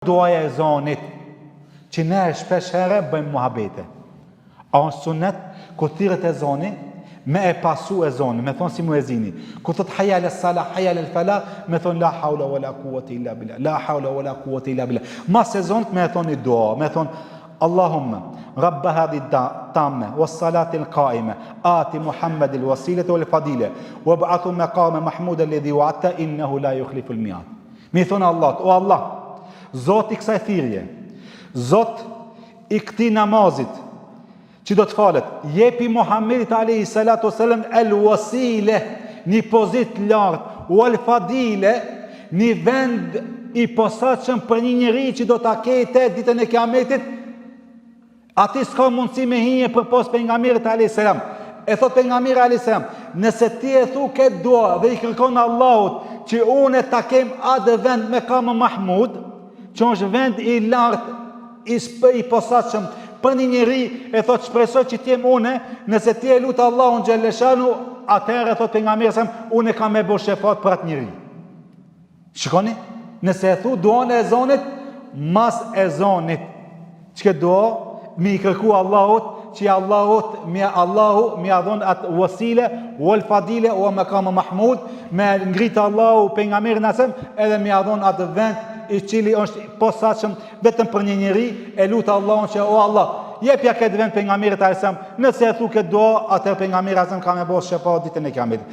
Duaja e zonit, që ne shpesh herë bëjmë muhabete. A është sunet, ku thirret e zoni, me e pasu e zoni, me thonë si muezini. Ku thot hayya ala salah, hayya ala falah, me thonë la hawla wala quwwata illa billah, la hawla wala quwwata illa billah. Mas e zonit me e thonë i dua, me thonë Allahumma rabb hadhihi tamma was salati al qa'ima ati Muhammad al wasilata wal fadila wab'athu maqama mahmuda alladhi wa'ata innahu la yukhlifu al mi'ad. Me thonë Allah, o Allah, Zot i kësaj thirrje, Zot i këtij namazit që do të falet, jepi Muhammedit alayhi salatu wasalam el wasile, një pozitë lartë, wal fadile, një vend i posaçëm për një njeri që do ta ketë ditën e Kiametit. Ati s'ka mundësi me hije përpos pejgamberit alayhi salam. E thot pejgamberi alayhi salam, nëse ti e thu këtë dua dhe i kërkon Allahut që unë ta kem atë vend me kamë Mahmud, që është vend i lartë, i posaçëm për një njeri, e thot shpresoj që t'jem une, nëse ti e lutë Allahun xhalleshanu, atëherë thot pejgamberi sa unë kam me bësh shefat për atë njeri. Shikoni, nëse e thu duan e zonit, mas e zonit, çka dua mi kërku Allahut, që Allahu mi adhon atë wasile, wal fadile, o maqam Mahmud, me ngritë Allahu pejgamberin asem, edhe mi adhon atë vend i cili është posaçëm vetëm për një njeri, e lutë Allahun që o Allah, jepja këtë vend pejgamberit alayhis salam, nëse e thu këtë dua, atëherë pejgamberi alayhis salam ka më bosh shefat ditën e Kiametit.